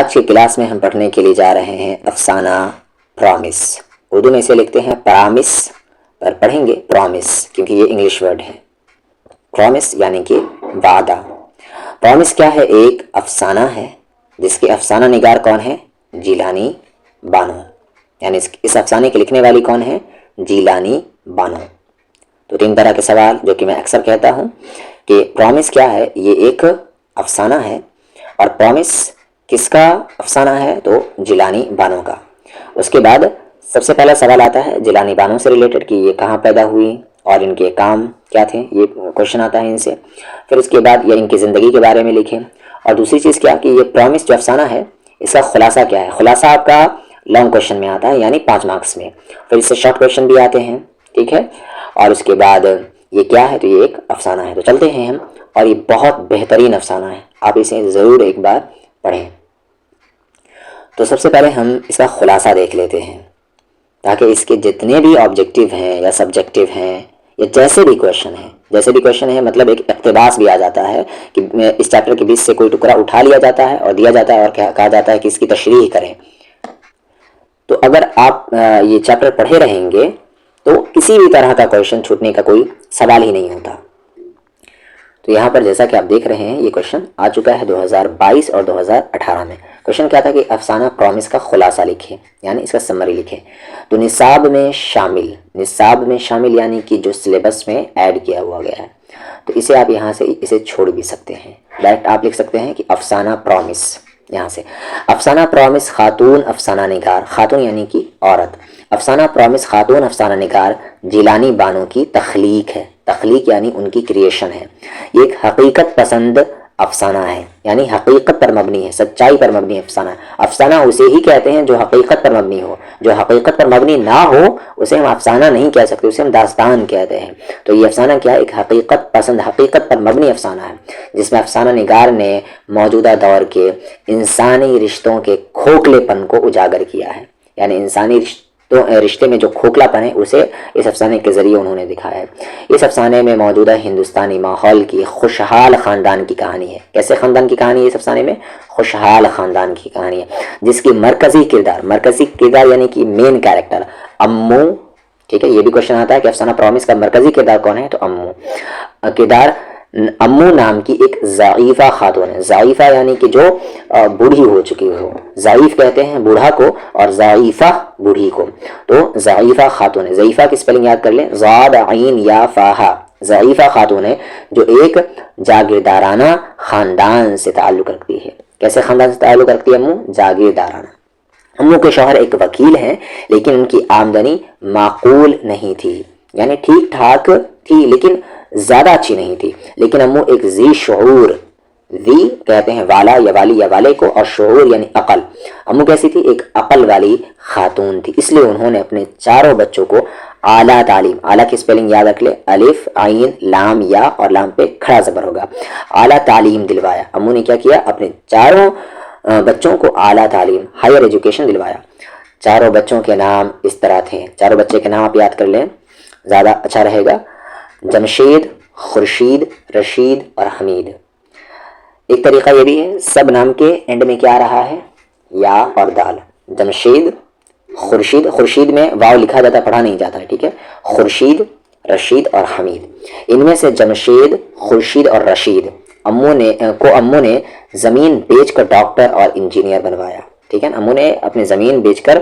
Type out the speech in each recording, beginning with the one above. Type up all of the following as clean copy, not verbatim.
آج کی کلاس میں ہم پڑھنے کے لیے جا رہے ہیں افسانہ پرامس. اردو میں اسے لکھتے ہیں پرامس، پر پڑھیں گے پرامس کیونکہ یہ انگلش ورڈ ہے. پرامس یعنی کہ وعدہ. پرامس کیا ہے؟ ایک افسانہ ہے جس کے افسانہ نگار کون ہے؟ جیلانی بانو. یعنی اس افسانے کے لکھنے والی کون ہے؟ جیلانی بانو. تو تین طرح کے سوال جو کہ میں اکثر کہتا ہوں کہ پرامس کیا ہے؟ یہ ایک افسانہ ہے. اور پرامس کس کا افسانہ ہے؟ تو جیلانی بانو کا. اس کے بعد سب سے پہلا سوال آتا ہے جیلانی بانو سے ریلیٹڈ کہ یہ کہاں پیدا ہوئی اور ان کے کام کیا تھے، یہ کوشچن آتا ہے ان سے. پھر اس کے بعد یہ ان کی زندگی کے بارے میں لکھیں. اور دوسری چیز کیا کہ یہ پرامس جو افسانہ ہے اس کا خلاصہ کیا ہے. خلاصہ آپ کا لانگ کوشچن میں آتا ہے یعنی 5 مارکس میں. پھر اس سے شارٹ کوشچن بھی آتے ہیں، ٹھیک ہے. اور اس کے بعد یہ کیا ہے؟ تو یہ ایک افسانہ ہے. تو چلتے ہیں ہم، اور یہ بہت بہترین افسانہ ہے، آپ اسے ضرور ایک بار پڑھیں. تو سب سے پہلے ہم اس کا خلاصہ دیکھ لیتے ہیں تاکہ اس کے جتنے بھی آبجیکٹیو ہیں یا سبجیکٹیو ہیں یا جیسے بھی کویشچن ہیں مطلب ایک اقتباس بھی آ جاتا ہے کہ اس چیپٹر کے بیچ سے کوئی ٹکڑا اٹھا لیا جاتا ہے اور دیا جاتا ہے اور کہا جاتا ہے کہ اس کی تشریح کریں. تو اگر آپ یہ چیپٹر پڑھے رہیں گے تو کسی بھی طرح کا کویشچن چھوٹنے کا کوئی سوال ہی نہیں ہوتا. تو یہاں پر جیسا کہ آپ دیکھ رہے ہیں یہ کویشچن آ چکا ہے 2022 اور 2018 میں. کویشچن کیا تھا کہ افسانہ پرامس کا خلاصہ لکھیں یعنی اس کا سمری لکھیں. تو نصاب میں شامل یعنی کہ جو سلیبس میں ایڈ کیا ہوا گیا ہے. تو اسے آپ یہاں سے اسے چھوڑ بھی سکتے ہیں. ڈائریکٹ آپ لکھ سکتے ہیں کہ افسانہ پرامس. یہاں سے افسانہ پرامس خاتون افسانہ نگار، خاتون یعنی کہ عورت. افسانہ پرامس خاتون افسانہ نگار جیلانی بانو کی تخلیق ہے. تخلیق یعنی ان کی کریشن ہے. یہ ایک حقیقت پسند افسانہ ہے یعنی حقیقت پر مبنی ہے، سچائی پر مبنی افسانہ. افسانہ اسے ہی کہتے ہیں جو حقیقت پر مبنی ہو. جو حقیقت پر مبنی نہ ہو اسے ہم افسانہ نہیں کہہ سکتے، اسے ہم داستان کہتے ہیں. تو یہ افسانہ کیا ہے؟ ایک حقیقت پسند، حقیقت پر مبنی افسانہ ہے جس میں افسانہ نگار نے موجودہ دور کے انسانی رشتوں کے کھوکھلے پن کو اجاگر کیا ہے. یعنی انسانی رشتے میں جو کھوکھلا پن ہے اسے اس افسانے کے ذریعے انہوں نے دکھایا ہے. اس افسانے میں موجودہ ہندوستانی ماحول کی خوشحال خاندان کی کہانی ہے. کیسے خاندان کی کہانی ہے اس افسانے میں؟ خوشحال خاندان کی کہانی ہے جس کی مرکزی کردار یعنی کہ مین کیریکٹر امو. ٹھیک ہے، یہ بھی کوشچن آتا ہے کہ افسانہ پرامس کا مرکزی کردار کون ہے؟ تو امو. کردار امو نام کی ایک ضعیفہ خاتون ہے. ضعیفہ یعنی کہ جو بوڑھی ہو چکی ہو. ضعیف کہتے ہیں بوڑھا کو اور ضعیفہ بوڑھی کو. تو ضعیفہ خاتون ہے. ضعیفہ کی اسپیلنگ یاد کر لیں، ضاد عین یا فاہا. ضعیفہ خاتون ہے جو ایک جاگیردارانہ خاندان سے تعلق رکھتی ہے. کیسے خاندان سے تعلق رکھتی ہے امو؟ جاگیردارانہ. امو کے شوہر ایک وکیل ہیں لیکن ان کی آمدنی معقول نہیں تھی، یعنی ٹھیک ٹھاک تھی لیکن زیادہ اچھی نہیں تھی. لیکن امو ایک ذی شعور، ذی کہتے ہیں والا یا والی یا والے کو، اور شعور یعنی عقل. امو کیسی تھی؟ ایک عقل والی خاتون تھی. اس لیے انہوں نے اپنے چاروں بچوں کو اعلیٰ تعلیم، اعلیٰ کی اسپیلنگ یاد رکھ لے، الف عین لام یا، اور لام پہ کھڑا زبر ہوگا، اعلیٰ تعلیم دلوایا. امو نے کیا کیا؟ اپنے چاروں بچوں کو اعلیٰ تعلیم، ہائر ایجوکیشن دلوایا. چاروں بچوں کے نام اس طرح تھے، چاروں بچے کے نام آپ یاد کر لیں زیادہ اچھا رہے گا. جمشید، خورشید، رشید اور حمید. ایک طریقہ یہ بھی ہے، سب نام کے اینڈ میں کیا آ رہا ہے؟ یا اور دال. جمشید، خورشید میں واو لکھا جاتا ہے، پڑھا نہیں جاتا ہے، ٹھیک ہے. خورشید، رشید اور حمید. ان میں سے جمشید، خورشید اور رشید امو نے زمین بیچ کر ڈاکٹر اور انجینئر بنوایا. ٹھیک ہے، امو نے اپنی زمین بیچ کر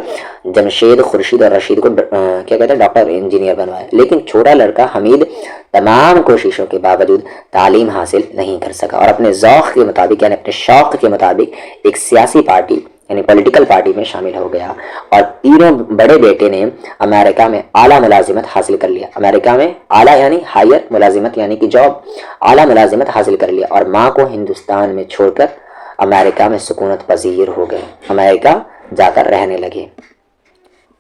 جمشید، خورشید اور رشید کو کیا کہتے ہیں؟ ڈاکٹر اور انجینئر بنوایا. لیکن چھوٹا لڑکا حمید تمام کوششوں کے باوجود تعلیم حاصل نہیں کر سکا اور اپنے ذوق کے مطابق یعنی اپنے شوق کے مطابق ایک سیاسی پارٹی یعنی پولیٹیکل پارٹی میں شامل ہو گیا. اور تینوں بڑے بیٹے نے امریکہ میں اعلیٰ ملازمت حاصل کر لیا. امریکہ میں اعلیٰ یعنی ہائر، ملازمت یعنی کہ جاب، اعلیٰ ملازمت حاصل کر لیا. اور ماں کو ہندوستان میں چھوڑ کر امریکہ میں سکونت پذیر ہو گئے، امریکہ جا کر رہنے لگے.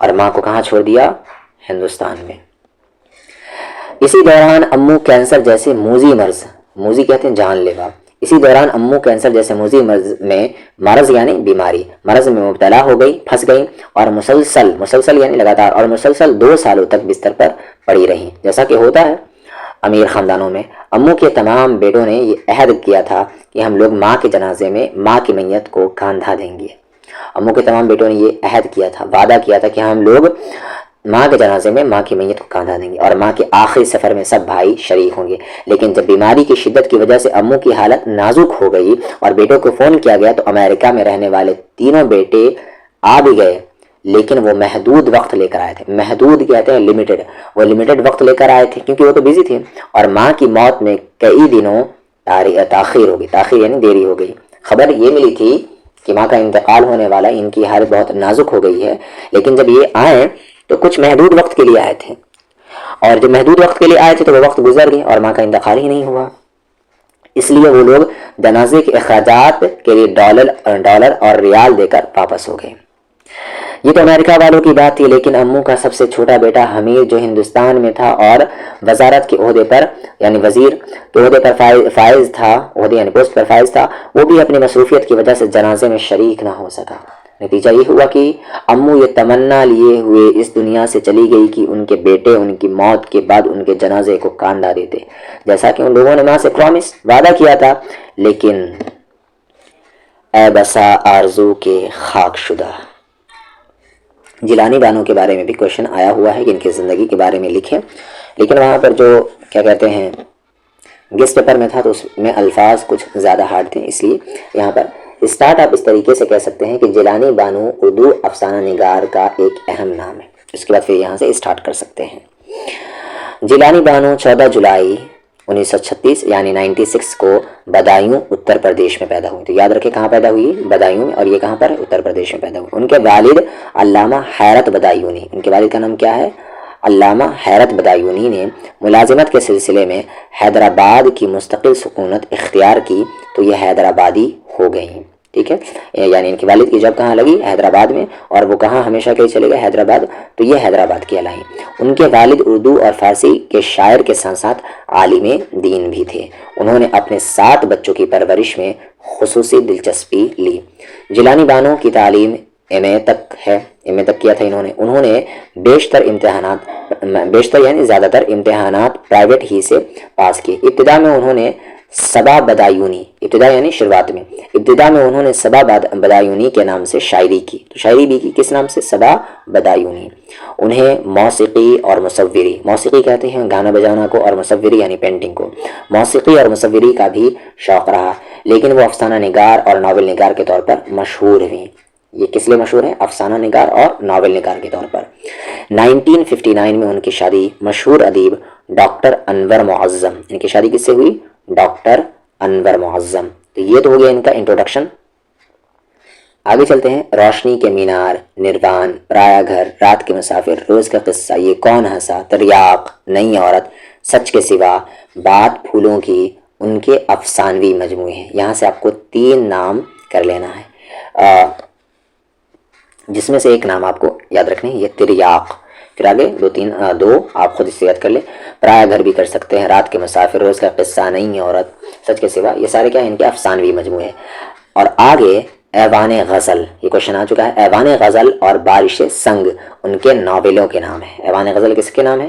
اور ماں کو کہاں چھوڑ دیا؟ ہندوستان میں. اسی دوران امو کینسر جیسے موذی مرض، موذی کہتے ہیں جان لیوا، اسی دوران امو کینسر جیسے موذی مرض یعنی بیماری، مرض میں مبتلا ہو گئی، پھنس گئی اور مسلسل یعنی لگاتار، اور مسلسل 2 سالوں تک بستر پر پڑی رہی. جیسا کہ ہوتا ہے امیر خاندانوں میں امو کے تمام بیٹوں نے یہ عہد کیا تھا کہ ہم لوگ ماں کے جنازے میں ماں کی میت کو کاندھا دیں گے. امو کے تمام بیٹوں نے یہ عہد کیا تھا، وعدہ کیا تھا کہ ہم لوگ ماں کے جنازے میں ماں کی میت کو کاندھا دیں گے اور ماں کے آخری سفر میں سب بھائی شریک ہوں گے. لیکن جب بیماری کی شدت کی وجہ سے امو کی حالت نازک ہو گئی اور بیٹوں کو فون کیا گیا تو امریکہ میں رہنے والے تینوں بیٹے آ بھی گئے، لیکن وہ محدود وقت لے کر آئے تھے. محدود کہتے ہیں لمیٹڈ، وہ لمیٹڈ وقت لے کر آئے تھے کیونکہ وہ تو بزی تھے. اور ماں کی موت میں کئی دنوں تاخیر ہو گئی، تاخیر یعنی دیری ہو گئی. خبر یہ ملی تھی کہ ماں کا انتقال ہونے والا، ان کی حالت بہت نازک ہو گئی ہے. لیکن جب یہ آئے تو کچھ محدود وقت کے لیے آئے تھے، اور جب محدود وقت کے لیے آئے تھے تو وہ وقت گزر گئے اور ماں کا انتقال ہی نہیں ہوا. اس لیے وہ لوگ جنازے کے اخراجات کے لیے ڈالر اور ریال دے کر واپس ہو گئے. یہ تو امریکہ والوں کی بات تھی، لیکن امو کا سب سے چھوٹا بیٹا حمید جو ہندوستان میں تھا اور وزارت کے عہدے پر یعنی وزیر کے عہدے پر فائز تھا، عہدے یعنی پوسٹ پر فائز تھا، وہ بھی اپنی مصروفیت کی وجہ سے جنازے میں شریک نہ ہو سکا. نتیجہ یہ ہوا کہ امو یہ تمنا لیے ہوئے اس دنیا سے چلی گئی کہ ان کے بیٹے ان کی موت کے بعد ان کے جنازے کو کاندھا دیتے، جیسا کہ ان لوگوں نے ماں سے پرومس وعدہ کیا تھا. لیکن اے بسا آرزو کے خاک شدہ. جیلانی بانو کے بارے میں بھی کوشچن آیا ہوا ہے کہ ان کی زندگی کے بارے میں لکھیں، لیکن وہاں پر جو کیا کہتے ہیں گیسٹ پیپر میں تھا تو اس میں الفاظ کچھ زیادہ ہارڈ تھے، اس لیے یہاں پر اسٹارٹ آپ اس طریقے سے کہہ سکتے ہیں کہ جیلانی بانو اردو افسانہ نگار کا ایک اہم نام ہے. اس کے بعد پھر یہاں سے اسٹارٹ کر سکتے ہیں. جیلانی بانو 14 جولائی 1936 یعنی 96 کو بدایوں اتر پردیش میں پیدا ہوئی. تو یاد رکھیں کہاں پیدا ہوئی؟ بدایوں میں، اور یہ کہاں پر؟ اتر پردیش میں پیدا ہوئی. ان کے والد علامہ حیرت بدایونی، ان کے والد کا نام کیا ہے؟ علامہ حیرت بدایونی نے ملازمت کے سلسلے میں حیدرآباد کی مستقل سکونت اختیار کی تو یہ حیدرآبادی ہو گئیں. ٹھیک ہے، یعنی ان کے والد کی جاب کہاں لگی؟ حیدرآباد میں، اور وہ کہاں ہمیشہ کے لیے چلے گئے؟ حیدرآباد. تو یہ حیدرآباد کی علائیں. ان کے والد اردو اور فارسی کے شاعر کے ساتھ ساتھ عالم دین بھی تھے. انہوں نے اپنے 7 بچوں کی پرورش میں خصوصی دلچسپی لی. جیلانی بانو کی تعلیم ایم اے تک ہے، ایم اے تک کیا تھا انہوں نے بیشتر یعنی زیادہ تر امتحانات پرائیویٹ ہی سے پاس کیے. ابتدا میں انہوں نے سبا بدایونی، ابتدا یعنی شروعات میں، ابتدا میں انہوں نے سبا بدایونی کے نام سے شاعری کی. تو شاعری بھی کی کس نام سے؟ سبا بدایونی. انہیں موسیقی اور مصوری، موسیقی کہتے ہیں گانا بجانا کو، اور مصوری یعنی پینٹنگ کو، موسیقی اور مصوری کا بھی شوق رہا. لیکن وہ افسانہ نگار اور ناول نگار کے طور پر مشہور ہوئیں. یہ کس لیے مشہور ہے؟ افسانہ نگار اور ناول نگار کے طور پر. 1959 میں ان کی شادی مشہور ادیب ڈاکٹر انور معظم، ان کی شادی کس سے ہوئی؟ ڈاکٹر انور معظم. تو یہ تو ہو گیا ان کا انٹروڈکشن. آگے چلتے ہیں. روشنی کے مینار، نروان، پرایا گھر، رات کے مسافر، روز کا قصہ، یہ کون ہنسا، تریاق، نئی عورت، سچ کے سوا، بات پھولوں کی، ان کے افسانوی مجموعے ہیں. یہاں سے آپ کو 3 نام کر لینا ہے، جس میں سے ایک نام آپ کو یاد رکھنے، یہ تریاق. پھر آگے دو آپ خود اس سے یاد کر لیں. پرایا گھر بھی کر سکتے ہیں، رات کے مسافر، روز کا قصہ، نئی عورت، سچ کے سوا، یہ سارے کیا ہیں؟ ان کے افسانوی مجموعے. اور آگے ایوان غزل، یہ کوشچن آ چکا ہے. ایوان غزل اور بارش سنگ ان کے ناولوں کے نام ہیں. ایوان غزل کس کے نام ہے؟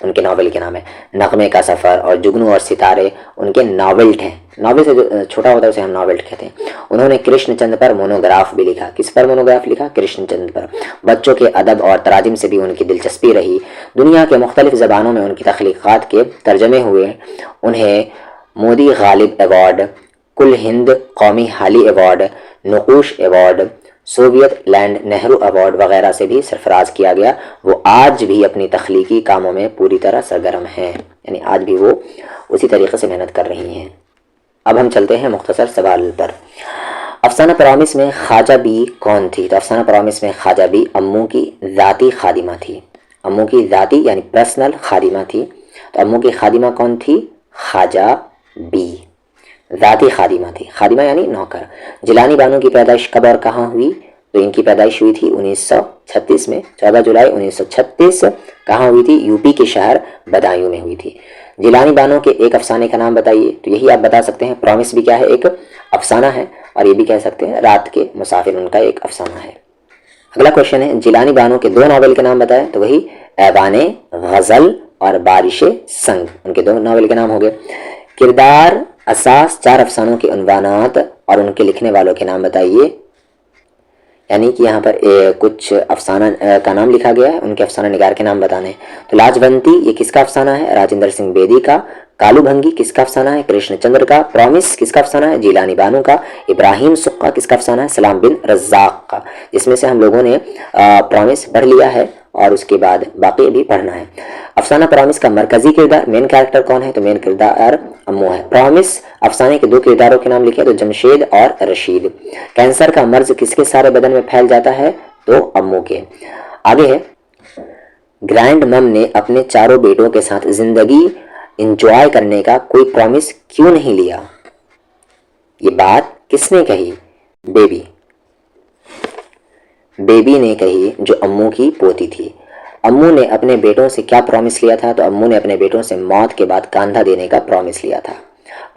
ان کے ناول کے نام ہے. نغمے کا سفر اور جگنو اور ستارے ان کے ناولٹ ہیں. ناول سے جو چھوٹا ہوتا ہے اسے ہم ناولٹ کہتے ہیں. انہوں نے کرشن چند پر مونوگراف بھی لکھا. کس پر مونوگراف لکھا؟ کرشن چند پر. بچوں کے ادب اور تراجم سے بھی ان کی دلچسپی رہی. دنیا کے مختلف زبانوں میں ان کی تخلیقات کے ترجمے ہوئے. انہیں مودی غالب ایوارڈ، کل ہند قومی Hali award, Naqoosh award, Soviet Land Nehru award وغیرہ سے بھی سرفراز کیا گیا. وہ آج بھی اپنی تخلیقی کاموں میں پوری طرح سرگرم ہیں، یعنی آج بھی وہ اسی طریقے سے محنت کر رہی ہیں. اب ہم چلتے ہیں مختصر سوال پر. افسانہ پرامس میں خواجہ بی کون تھی؟ تو افسانہ پرامس میں خواجہ بی امو کی ذاتی خادمہ تھی. امو کی ذاتی یعنی پرسنل خادمہ تھی. تو امو کی خادمہ کون تھی؟ خواجہ بی، ذاتی خادمہ تھی. خادمہ یعنی نوکر. جیلانی بانو کی پیدائش کب اور کہاں ہوئی؟ تو ان کی پیدائش ہوئی تھی 1936 میں، 14 جولائی 1936. کہاں ہوئی تھی؟ یو پی کے شہر بدایوں میں ہوئی تھی. جیلانی بانو کے ایک افسانے کا نام بتائیے. تو یہی آپ بتا سکتے ہیں. پرامس بھی کیا ہے؟ ایک افسانہ ہے، اور یہ بھی کہہ سکتے ہیں رات کے مسافر ان کا ایک افسانہ ہے. اگلا کوشچن ہے جیلانی بانو کے 2 ناول کے نام بتائیں. تو وہی ایوان غزل اور بارش سنگ، ان کے 2 ناول کے نام ہو گئے۔ کردار اساس 4 افسانوں کے عنوانات اور ان کے لکھنے والوں کے نام بتائیے، یعنی کہ یہاں پر کچھ افسانہ کا نام لکھا گیا ہے، ان کے افسانہ نگار کے نام بتانے ہیں۔ تو لاجونتی یہ کس کا افسانہ ہے؟ راجندر سنگھ بیدی کا۔ کالو بھنگی کس کا افسانہ ہے؟ کرشن چندر کا۔ پرومس کس کا افسانہ ہے؟ جیلانی بانو کا۔ ابراہیم سقا کس کا افسانہ ہے؟ سلام بن رزاق کا، جس میں سے ہم لوگوں نے پرومس پڑھ لیا ہے اور اس کے بعد باقی بھی پڑھنا ہے۔ افسانہ پرومس کا مرکزی کردار، مین کیریکٹر کون ہے؟ تو مین کردار امو ہے۔ پرومس افسانے کے 2 کرداروں کے نام لکھے تو جمشید اور رشید۔ کینسر کا مرض کس کے سارے بدن میں پھیل جاتا ہے؟ تو امو کے۔ آگے ہے گرینڈ مم نے اپنے 4 بیٹوں کے ساتھ زندگی انجوائے کرنے کا کوئی پرومس کیوں نہیں لیا؟ یہ بات کس نے کہی؟ بیبی نے کہی جو امو کی پوتی تھی۔ امو نے اپنے بیٹوں سے کیا پرومس لیا تھا؟ تو امو نے اپنے بیٹوں سے موت کے بعد کاندھا دینے کا پرومس لیا تھا۔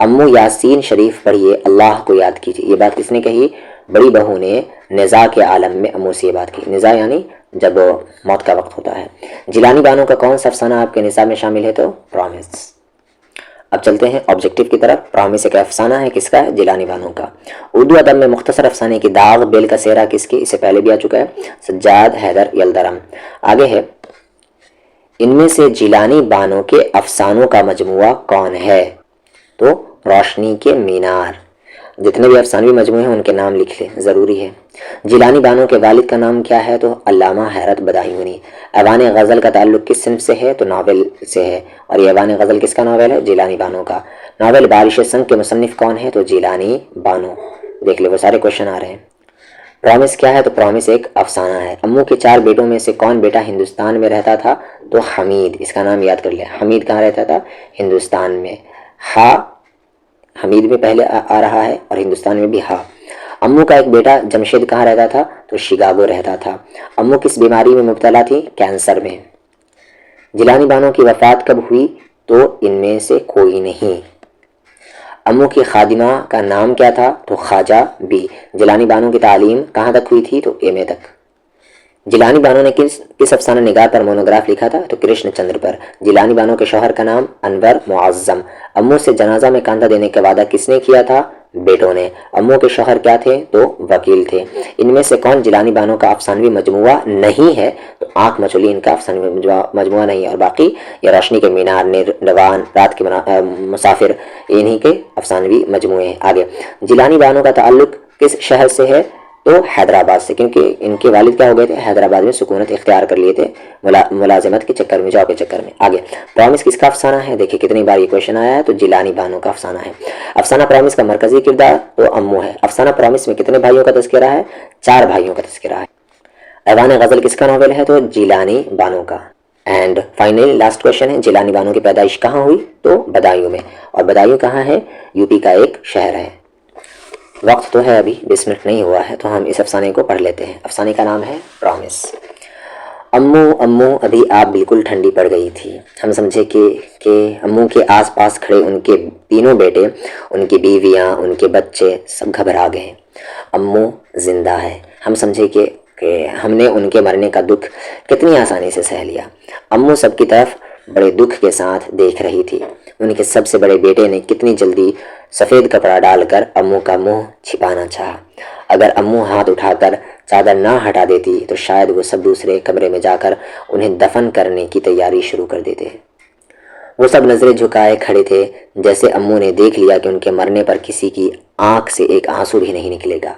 امو یاسین شریف پڑھیے، اللہ کو یاد کیجیے، یہ بات کس نے کہی؟ بڑی بہو نے نزاع کے عالم میں امو سے یہ بات کی۔ نزاع یعنی جب موت کا وقت ہوتا ہے۔ جیلانی بانو کا کون سا افسانہ آپ کے نصاب میں شامل ہے؟ تو پرومس۔ اب چلتے ہیں آبجیکٹو کی طرف۔ پرومس ایک افسانہ ہے، کس کا ہے؟ جیلانی بانو کا۔ اردو ادب میں مختصر افسانے کی داغ بیل کا سیرا کس کی؟ اسے پہلے بھی آ چکا ہے، سجاد حیدر یلدرم۔ آگے ہے ان میں سے جیلانی بانو کے افسانوں کا مجموعہ کون ہے؟ تو روشنی کے مینار۔ جتنے بھی افسانوی مجموعے ہیں ان کے نام لکھ لیں، ضروری ہے۔ جیلانی بانو کے والد کا نام کیا ہے؟ تو علامہ حیرت بدایونی۔ ایوان غزل کا تعلق کس صنف سے ہے؟ تو ناول سے ہے، اور یہ ایوان غزل کس کا ناول ہے؟ جیلانی بانو کا۔ ناول بارش سنگ کے مصنف کون ہے؟ تو جیلانی بانو۔ دیکھ لیں وہ سارے کوشچن آ رہے ہیں۔ پرومس کیا ہے؟ تو پرومس ایک افسانہ ہے۔ امو کے 4 بیٹوں میں سے کون بیٹا ہندوستان میں رہتا تھا؟ تو حمید، اس کا نام یاد کر لیں۔ حمید کہاں رہتا تھا؟ ہندوستان میں۔ حمید میں پہلے آ رہا ہے اور ہندوستان میں بھی امو کا ایک بیٹا جمشید کہاں رہتا تھا؟ تو شکاگو رہتا تھا۔ امو کس بیماری میں مبتلا تھی؟ کینسر میں۔ جیلانی بانو کی وفات کب ہوئی؟ تو ان میں سے کوئی نہیں۔ امو کی خادمہ کا نام کیا تھا؟ تو خواجہ بی۔ جیلانی بانو کی تعلیم کہاں تک ہوئی تھی؟ تو ایم اے تک۔ جیلانی بانو نے کس افسانہ نگار پر مونوگراف لکھا تھا؟ تو کرشن چندر پر۔ جیلانی بانو کے شوہر کا نام انور معظم۔ امو سے جنازہ میں کاندھا دینے کا وعدہ کس نے کیا تھا؟ بیٹوں نے۔ امو کے شوہر کیا تھے؟ تو وکیل تھے۔ ان میں سے کون جیلانی بانو کا افسانوی مجموعہ نہیں ہے؟ تو آنکھ مچولی ان کا افسانوی مجموعہ نہیں ہے، اور باقی یہ روشنی کے مینار، نردوان، رات کے مسافر، انہی کے افسانوی مجموعے ہیں۔ آگے جیلانی بانو کا تعلق کس شہر سے ہے؟ تو حیدرآباد سے، کیونکہ ان کے والد کیا ہو گئے تھے؟ حیدرآباد میں سکونت اختیار کر لیے تھے ملازمت کے چکر میں، جاب کے چکر میں۔ آگے پرومس کس کا افسانہ ہے؟ دیکھیں کتنی بار یہ کوشچن آیا ہے، تو جیلانی بانو کا افسانہ ہے۔ افسانہ پرومس کا مرکزی کردار تو امو ہے۔ افسانہ پرومس میں کتنے بھائیوں کا تذکرہ ہے؟ 4 بھائیوں کا تذکرہ ہے۔ ایوان غزل کس کا ناول ہے؟ تو جیلانی بانو کا۔ اینڈ فائنلی لاسٹ کوشچن ہے، جیلانی بانو کی پیدائش کہاں ہوئی؟ تو بدایوں میں، اور بدایوں کہاں ہے؟ یو پی کا ایک شہر ہے۔ وقت تو ہے ابھی 20 منٹ نہیں ہوا ہے، تو ہم اس افسانے کو پڑھ لیتے ہیں۔ افسانے کا نام ہے پرومس۔ امو ابھی آپ بالکل ٹھنڈی پڑ گئی تھی۔ ہم سمجھے کہ امو کے آس پاس کھڑے ان کے تینوں بیٹے، ان کی بیویاں، ان کے بچے سب گھبرا گئے۔ امو زندہ ہے۔ ہم سمجھے کہ ہم نے ان کے مرنے کا دکھ کتنی آسانی سے سہ لیا۔ امو سب کی طرف بڑے دکھ کے ساتھ دیکھ رہی تھی۔ ان کے سب سے بڑے بیٹے نے کتنی جلدی سفید کپڑا ڈال کر امو کا منہ چھپانا چاہا۔ اگر امو ہاتھ اٹھا کر چادر نہ ہٹا دیتی تو شاید وہ سب دوسرے کمرے میں جا کر انہیں دفن کرنے کی تیاری شروع کر دیتے۔ وہ سب نظریں جھکائے کھڑے تھے، جیسے امو نے دیکھ لیا کہ ان کے مرنے پر کسی کی آنکھ سے ایک آنسو بھی نہیں نکلے گا۔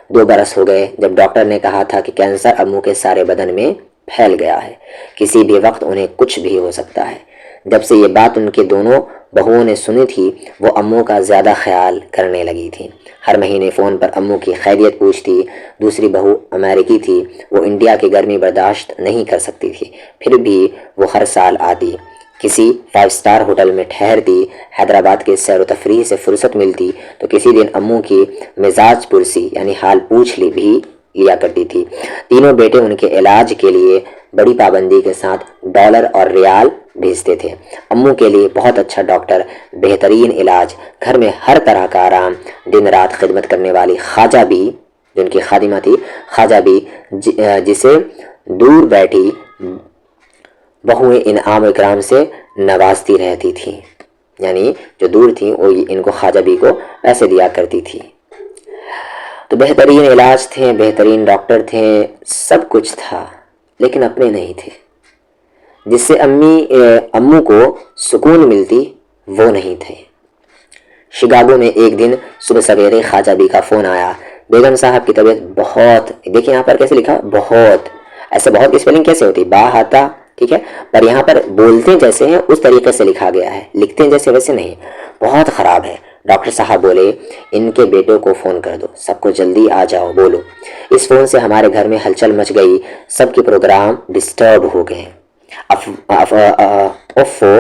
2 برس ہو گئے جب ڈاکٹر نے کہا تھا کہ کینسر امو کے سارے بدن میں پھیل گیا ہے، کسی بھی وقت انہیں کچھ بھی ہو سکتا ہے۔ جب سے یہ بات ان کے دونوں بہوؤں نے سنی تھی، وہ امو کا زیادہ خیال کرنے لگی تھی۔ ہر مہینے فون پر امو کی خیریت پوچھتی۔ دوسری بہو امریکی تھی، وہ انڈیا کی گرمی برداشت نہیں کر سکتی تھی، پھر بھی وہ ہر سال آتی، کسی 5 اسٹار ہوٹل میں ٹھہرتی۔ حیدرآباد کے سیر و تفریح سے فرصت ملتی تو کسی دن امو کی مزاج پرسی یعنی حال پوچھ بھی لیا کرتی تھی۔ تینوں بیٹے ان کے علاج کے لیے بڑی پابندی کے ساتھ ڈالر اور ریال بھیجتے تھے۔ امو کے لیے بہت اچھا ڈاکٹر، بہترین علاج، گھر میں ہر طرح کا آرام، دن رات خدمت کرنے والی خواجہ بی، جن کی خادمہ تھی خواجہ بی، جسے دور بیٹھی بہویں انعام و اکرام سے نوازتی رہتی تھیں، یعنی جو دور تھیں وہ ان کو خواجہ بی کو پیسے دیا کرتی تھی۔ تو بہترین علاج تھے، بہترین ڈاکٹر تھے، سب کچھ تھا، لیکن اپنے نہیں تھے۔ جس سے امو کو سکون ملتی وہ نہیں تھے۔ شکاگو میں ایک دن صبح سویرے خواجہ بی کا فون آیا، بیگم صاحب کی طبیعت بہت، دیکھیں یہاں پر کیسے لکھا بہت، ایسے بہت کی اسپیلنگ کیسے ہوتی با ہاتا، ٹھیک ہے، پر یہاں پر بولتے جیسے ہیں اس طریقے سے لکھا گیا ہے، لکھتے ہیں جیسے ویسے نہیں، بہت خراب ہے۔ ڈاکٹر صاحب بولے ان کے بیٹوں کو فون کر دو، سب کو جلدی آ جاؤ، بولو اس فون سے ہمارے گھر میں ہلچل مچ گئی، سب کے پروگرام ڈسٹرب ہو گئے۔ افو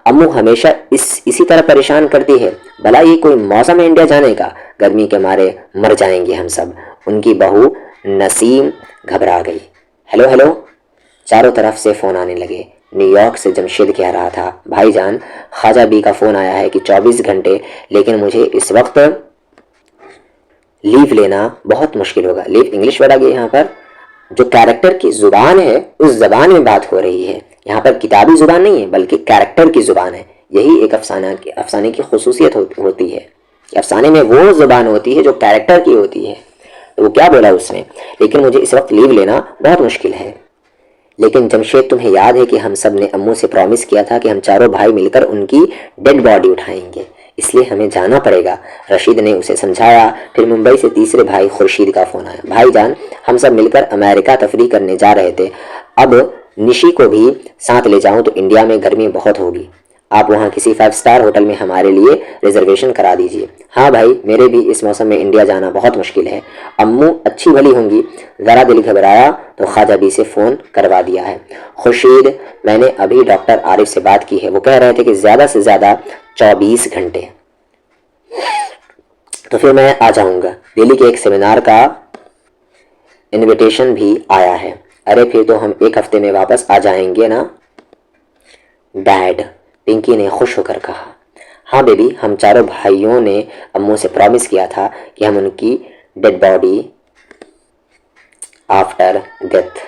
امو ہمیشہ اسی طرح پریشان کرتی ہے، بھلا یہ کوئی موسم ہے انڈیا جانے کا، گرمی کے مارے مر جائیں گے ہم سب۔ ان کی بہو نسیم گھبرا گئی۔ ہیلو ہیلو، چاروں طرف سے فون آنے لگے۔ نیو یارک سے جمشید کہہ رہا تھا، بھائی جان خواجہ بی کا فون آیا ہے کہ 24 گھنٹے، لیکن مجھے اس وقت لیو لینا بہت مشکل ہوگا۔ لیو انگلش ورڈ آ گیا یہاں پر، جو کیریکٹر کی زبان ہے اس زبان میں بات ہو رہی ہے، یہاں پر کتابی زبان نہیں ہے بلکہ کیریکٹر کی زبان ہے۔ یہی ایک افسانے کی خصوصیت ہوتی ہے کہ افسانے میں وہ زبان ہوتی ہے جو کیریکٹر کی ہوتی ہے۔ تو وہ کیا بولا اس نے، لیکن مجھے اس وقت لیو لینا بہت مشکل ہے۔ لیکن جمشید تمہیں یاد ہے کہ ہم سب نے امو سے پرومس کیا تھا کہ ہم چاروں بھائی مل کر ان کی ڈیڈ باڈی اٹھائیں گے، اس لیے ہمیں جانا پڑے گا۔ رشید نے اسے سمجھایا۔ پھر ممبئی سے تیسرے بھائی خورشید کا فون آیا، بھائی جان ہم سب مل کر امریکہ تفریح کرنے جا رہے تھے، اب نشی کو بھی ساتھ لے جاؤں تو انڈیا میں گرمی بہت ہوگی، آپ وہاں کسی 5 اسٹار ہوٹل میں ہمارے لیے ریزرویشن کرا دیجئے۔ ہاں بھائی میرے بھی اس موسم میں انڈیا جانا بہت مشکل ہے، امو اچھی بھلی ہوں گی، ذرا دل گھبرایا تو خواجہ بی سے فون کروا دیا ہے۔ خورشید میں نے ابھی ڈاکٹر عارف سے بات کی ہے، وہ کہہ رہے تھے کہ زیادہ سے زیادہ 24 گھنٹے، تو پھر میں آ جاؤں گا۔ دلی کے ایک سیمینار کا انویٹیشن بھی آیا ہے۔ ارے پھر تو ہم 1 ہفتے میں واپس آ جائیں گے نا ڈیڈ، پنکی نے خوش ہو کر کہا۔ ہاں بیبی، ہم چاروں بھائیوں نے امو سے پرومس کیا تھا کہ ہم ان کی dead body after death.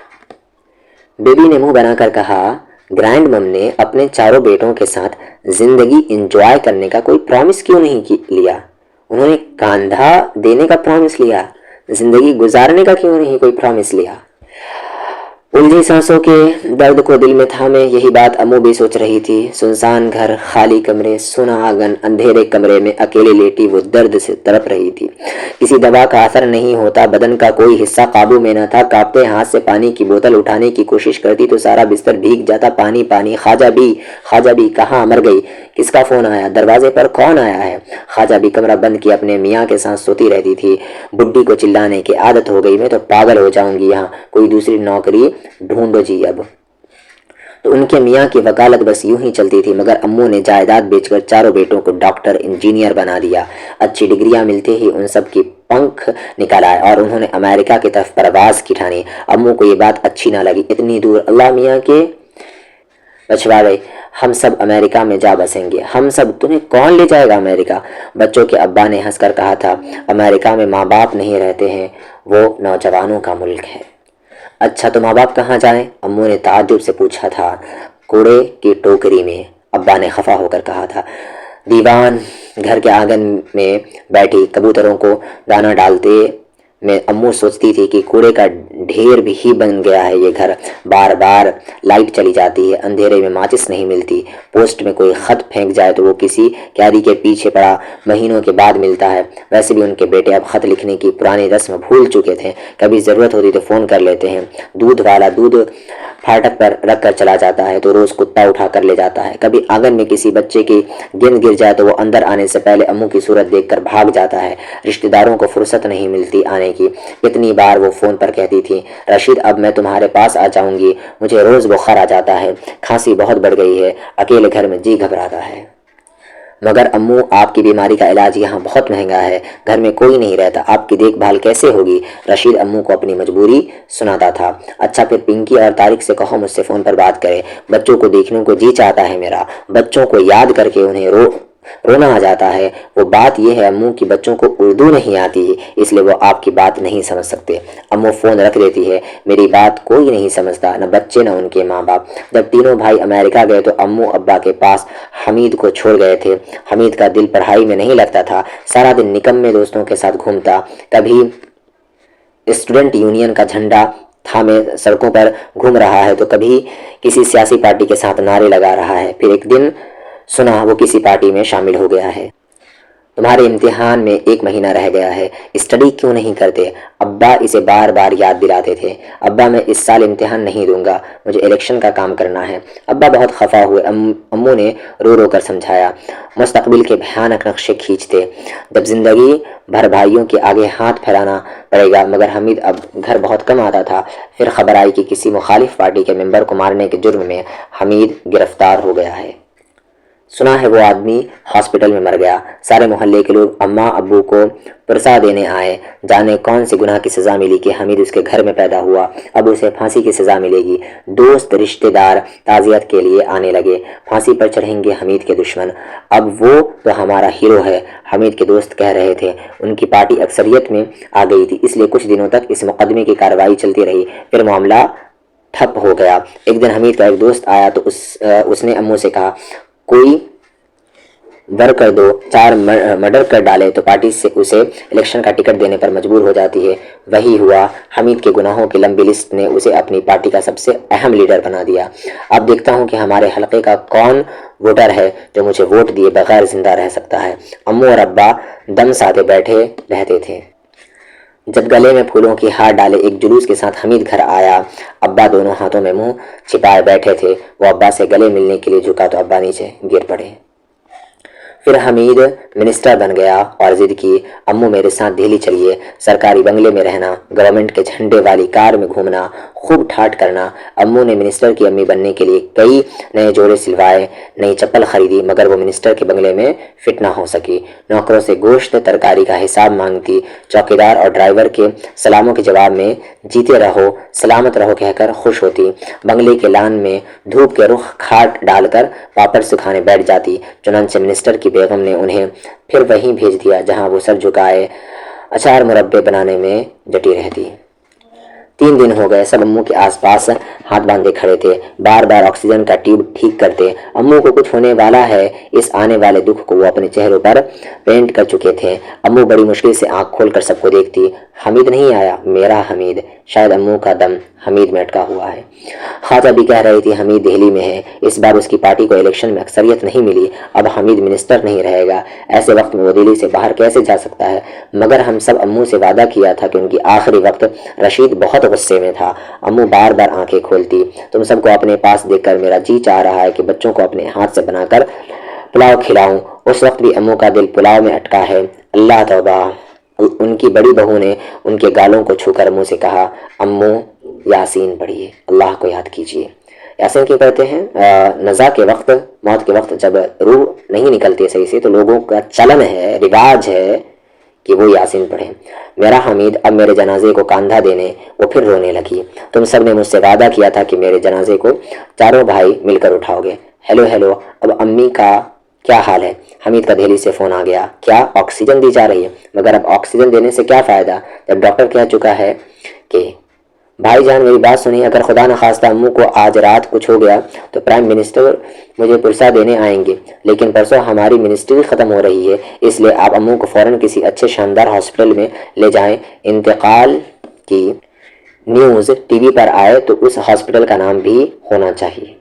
Baby نے منہ بنا کر کہا، گرینڈ مم نے اپنے چاروں بیٹوں کے ساتھ زندگی انجوائے کرنے کا کوئی پرومس کیوں نہیں لیا؟ انہوں نے کاندھا دینے کا پرومس لیا، زندگی گزارنے کا کیوں نہیں کوئی پرومس لیا؟ الجھی سانسوں کے درد کو دل میں تھامے یہی بات امو بھی سوچ رہی تھی۔ سنسان گھر، خالی کمرے، سونا آنگن، اندھیرے کمرے میں اکیلے لیٹی وہ درد سے تڑپ رہی تھی۔ کسی دوا کا اثر نہیں ہوتا، بدن کا کوئی حصہ قابو میں نہ تھا، کانپتے ہاتھ سے پانی کی بوتل اٹھانے کی کوشش کرتی تو سارا بستر بھیگ جاتا، پانی پانی۔ خواجہ بی کہاں، مر گئی؟ کس کا فون آیا؟ دروازے پر کون آیا ہے؟ خواجہ بی کمرہ بند کیے اپنے میاں کے ساتھ سوتی رہتی تھی۔ بڈھی کو چلانے کی عادت ہو گئی، میں تو پاگل ہو جاؤں گی، یہاں کوئی دوسری نوکری ڈھونڈو جی۔ اب تو ان کے میاں کی وکالت بس یوں ہی چلتی تھی، مگر امو نے جائیداد بیچ کر چاروں بیٹوں کو ڈاکٹر انجینئر بنا دیا۔ اچھی ڈگریاں ملتے ہی ان سب کی پنکھ نکل آئے اور انہوں نے امریکہ کی طرف پرواز کی ٹھانی۔ امو کو یہ بات اچھی نہ لگی، اتنی دور، اللہ میاں کے بچوارے، ہم سب امریکہ میں جا بسیں گے۔ ہم سب؟ تمہیں کون لے جائے گا امریکہ؟ بچوں کے ابا نے ہنس کر کہا تھا، امریکہ میں ماں باپ نہیں رہتے ہیں، وہ نوجوانوں کا ملک ہے۔ اچھا تو ماں باپ کہاں جائیں؟ امو نے تعجب سے پوچھا تھا۔ کوڑے کی ٹوکری میں، ابا نے خفا ہو کر کہا تھا۔ دیوان گھر کے آنگن میں بیٹھی کبوتروں کو دانہ ڈالتے میں امو سوچتی تھی کہ کوڑے کا ڈھیر بھی ہی بن گیا ہے یہ گھر، بار بار لائٹ چلی جاتی ہے، اندھیرے میں ماچس نہیں ملتی، پوسٹ میں کوئی خط پھینک جائے تو وہ کسی قیدی کے پیچھے پڑا مہینوں کے بعد ملتا ہے۔ ویسے بھی ان کے بیٹے اب خط لکھنے کی پرانی رسم بھول چکے تھے، کبھی ضرورت ہوتی تو فون کر لیتے ہیں، دودھ والا دودھ پھاٹک پر رکھ کر چلا جاتا ہے تو روز کتا اٹھا کر لے جاتا ہے، کبھی آنگن میں کسی بچے کی گیند گر جائے تو وہ اندر آنے سے پہلے امو کی صورت دیکھ کر بھاگ جاتا ہے۔ رشتہ داروں کو فرصت نہیں ملتی آنے کی، اتنی بار وہ فون پر کہتی تھی، رشید اب میں تمہارے پاس آ جاؤں گی، مجھے روز بخار آ جاتا ہے، کھانسی بہت بڑھ گئی ہے، اکیلے گھر میں جی گھبراتا ہے۔ مگر امو آپ کی بیماری کا علاج یہاں بہت مہنگا ہے، گھر میں کوئی نہیں رہتا، آپ کی دیکھ بھال کیسے ہوگی؟ رشید امو کو اپنی مجبوری سناتا تھا۔ اچھا پھر پنکی اور طارق سے کہو مجھ سے فون پر بات کرے، بچوں کو دیکھنے کو جی چاہتا ہے میرا، بچوں کو یاد کر کے انہیں رونا آ جاتا ہے۔ وہ بات یہ ہے امو کی بچوں کو اردو نہیں آتی اس لیے وہ آپ کی بات نہیں سمجھ سکتے۔ امو فون رکھ دیتی ہے۔ میری بات کوئی نہیں سمجھتا، نہ بچے نہ ان کے ماں باپ۔ جب تینوں بھائی امریکہ گئے تو امو ابا کے پاس حمید کو چھوڑ گئے تھے۔ حمید کا دل پڑھائی میں نہیں لگتا تھا، سارا دن نکمے دوستوں کے ساتھ گھومتا، کبھی اسٹوڈنٹ یونین کا جھنڈا تھامے سڑکوں پر گھوم رہا ہے تو کبھی کسی سیاسی پارٹی کے ساتھ نعرے لگا رہا ہے۔ پھر ایک دن سنا وہ کسی پارٹی میں شامل ہو گیا ہے۔ تمہارے امتحان میں 1 مہینہ رہ گیا ہے، اسٹڈی کیوں نہیں کرتے؟ ابا اسے بار بار یاد دلاتے تھے۔ ابا میں اس سال امتحان نہیں دوں گا، مجھے الیکشن کا کام کرنا ہے۔ ابا بہت خفا ہوئے۔ امو نے رو رو کر سمجھایا۔ مستقبل کے بھیانک نقشے کھینچتے، جب زندگی بھر بھائیوں کے آگے ہاتھ پھیلانا پڑے گا۔ مگر حمید اب گھر بہت کم آتا تھا۔ پھر خبر آئی کہ کسی مخالف پارٹی کے ممبر کو مارنے کے جرم میں حمید گرفتار ہو گیا ہے۔ سنا ہے وہ آدمی ہاسپٹل میں مر گیا۔ سارے محلے کے لوگ اماں ابو کو پرسا دینے آئے۔ جانے کون سے گناہ کی سزا ملی کہ حمید اس کے گھر میں پیدا ہوا، اب اسے پھانسی کی سزا ملے گی۔ دوست رشتہ دار تعزیت کے لیے آنے لگے۔ پھانسی پر چڑھیں گے حمید کے دشمن، اب وہ تو ہمارا ہیرو ہے، حمید کے دوست کہہ رہے تھے۔ ان کی پارٹی اکثریت میں آ گئی تھی، اس لیے کچھ دنوں تک اس مقدمے کی کارروائی چلتی رہی، پھر معاملہ ٹھپ ہو گیا۔ ایک دن حمید کا ایک دوست آیا تو اس نے امو سے کہا کوئی ور کر دو، 4 مرڈر کر ڈالے تو پارٹی سے اسے الیکشن کا ٹکٹ دینے پر مجبور ہو جاتی ہے۔ وہی ہوا، حمید کے گناہوں کی لمبی لسٹ نے اسے اپنی پارٹی کا سب سے اہم لیڈر بنا دیا۔ اب دیکھتا ہوں کہ ہمارے حلقے کا کون ووٹر ہے جو مجھے ووٹ دیے بغیر زندہ رہ سکتا ہے۔ امو اور ابا دم سادے بیٹھے رہتے تھے۔ جب گلے میں پھولوں کی ہار ڈالے ایک جلوس کے ساتھ حمید گھر آیا، ابا دونوں ہاتھوں میں منہ چھپائے بیٹھے تھے۔ وہ ابا سے گلے ملنے کے لیے جھکا تو ابا نیچے گر پڑے۔ پھر حمید منسٹر بن گیا اور ضد کی، امو میرے ساتھ دہلی چلیے، سرکاری بنگلے میں رہنا، گورنمنٹ کے جھنڈے والی کار میں گھومنا، خوب ٹھاٹ کرنا۔ امو نے منسٹر کی امی بننے کے لیے کئی نئے جوڑے سلوائے، نئی چپل خریدی، مگر وہ منسٹر کے بنگلے میں فٹ نہ ہو سکی۔ نوکروں سے گوشت ترکاری کا حساب مانگتی، چوکیدار اور ڈرائیور کے سلاموں کے جواب میں جیتے رہو سلامت رہو کہہ کر خوش ہوتی۔ بنگلے کے لان میں دھوپ کے رخ کھاٹ ڈال کر پاپڑ سکھانے بیٹھ جاتی۔ چنانچہ منسٹر کی بیگم نے انہیں پھر وہیں بھیج دیا جہاں وہ سر جھکائے اچار مربے بنانے میں ڈٹی رہتی۔ 3 دن ہو گئے، سب امو کے آس پاس ہاتھ باندھے کھڑے تھے، بار بار آکسیجن کا ٹیوب ٹھیک کرتے۔ امو کو کچھ ہونے والا ہے، اس آنے والے دکھ کو وہ اپنے چہروں پر پینٹ کر چکے تھے۔ امو بڑی مشکل سے آنکھ کھول کر سب کو دیکھتی۔ حمید نہیں آیا، میرا حمید، شاید امو کا دم حمید میں اٹکا ہوا ہے۔ خواجہ بھی کہہ رہی تھی حمید دہلی میں ہے، اس بار اس کی پارٹی کو الیکشن میں اکثریت نہیں ملی، اب حمید منسٹر نہیں رہے گا، ایسے وقت میں وہ دہلی سے باہر کیسے جا سکتا ہے؟ مگر ہم سب امو سے وعدہ کیا تھا کہ ان کی آخری وقت رشید بہت غصے میں تھا۔ امو بار بار آنکھیں کھولتی۔ تم سب کو اپنے پاس دیکھ کر میرا جی چاہ رہا ہے کہ بچوں کو اپنے ہاتھ سے بنا کر پلاؤ کھلاؤں۔ اس وقت بھی امو کا دل پلاؤ میں اٹکا ہے۔ اللہ توبہ! ان کی بڑی بہو نے ان کے گالوں کو چھو کر امو سے کہا، امو یاسین پڑھیے، اللہ کو یاد کیجیے۔ یاسین کیوں کہتے ہیں؟ نزا کے وقت، موت کے وقت جب روح نہیں نکلتی صحیح سے تو لوگوں کا چلن ہے، رواج ہے کہ وہ یاسین پڑھیں۔ میرا حمید اب میرے جنازے کو کاندھا دینے، وہ پھر رونے لگی۔ تم سب نے مجھ سے وعدہ کیا تھا کہ میرے جنازے کو چاروں بھائی مل کر اٹھاؤ گے۔ ہیلو، اب امی کا کیا حال ہے؟ حمید کا دہلی سے فون آ گیا۔ کیا آکسیجن دی جا رہی ہے؟ مگر اب آکسیجن دینے سے کیا فائدہ جب ڈاکٹر کہہ چکا ہے کہ بھائی جان میری بات سنیے، اگر خدا نخواستہ امو کو آج رات کچھ ہو گیا تو پرائم منسٹر مجھے پرسہ دینے آئیں گے، لیکن پرسوں ہماری منسٹری ختم ہو رہی ہے، اس لیے آپ امو کو فوراً کسی اچھے شاندار ہاسپٹل میں لے جائیں۔ انتقال کی نیوز ٹی وی پر آئے تو اس ہاسپٹل کا نام بھی ہونا چاہیے۔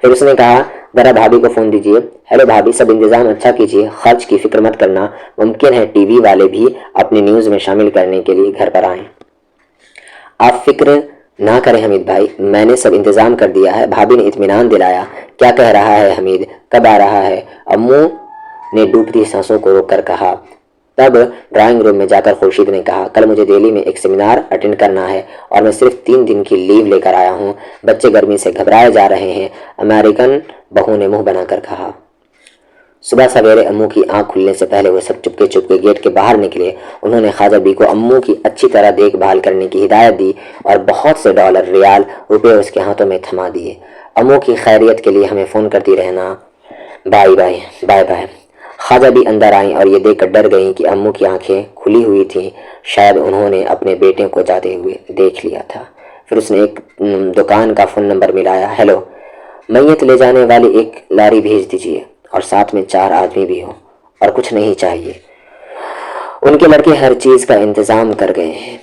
پھر اس نے کہا، ذرا بھابھی کو فون دیجیے۔ ہیلو بھابھی، سب انتظام اچھا کیجیے، خرچ کی فکر مت کرنا، ممکن ہے ٹی وی والے بھی اپنی نیوز میں شامل کرنے کے لیے گھر پر آئیں۔ آپ فکر نہ کریں حمید بھائی، میں نے سب انتظام کر دیا ہے، بھابھی نے اطمینان دلایا۔ کیا کہہ رہا ہے حمید؟ کب آ رہا ہے؟ امو نے ڈوبتی سانسوں کو روک کر کہا۔ تب ڈرائنگ روم میں جا کر خورشید نے کہا، کل مجھے دہلی میں ایک سیمینار اٹینڈ کرنا ہے اور میں صرف 3 دن کی لیو لے کر آیا ہوں، بچے گرمی سے گھبرائے جا رہے ہیں، امریکن بہو نے منہ بنا کر کہا۔ صبح سویرے امو کی آنکھ کھلنے سے پہلے وہ سب چپکے چپکے گیٹ کے باہر نکلے۔ انہوں نے خواجہ بی کو امو کی اچھی طرح دیکھ بھال کرنے کی ہدایت دی اور بہت سے ڈالر، ریال، روپے اس کے ہاتھوں میں تھما دیے۔ امو کی خیریت کے لیے ہمیں فون کرتی رہنا، بائے بائے۔ خواجہ بھی اندر آئیں اور یہ دیکھ کر ڈر گئیں کہ امو کی آنکھیں کھلی ہوئی تھیں، شاید انہوں نے اپنے بیٹے کو جاتے ہوئے دیکھ لیا تھا۔ پھر اس نے ایک دکان کا فون نمبر ملایا۔ ہیلو، میت لے جانے والی ایک لاری بھیج دیجیے اور ساتھ میں 4 آدمی بھی ہوں، اور کچھ نہیں چاہیے، ان کے لڑکے ہر چیز کا انتظام کر گئے ہیں۔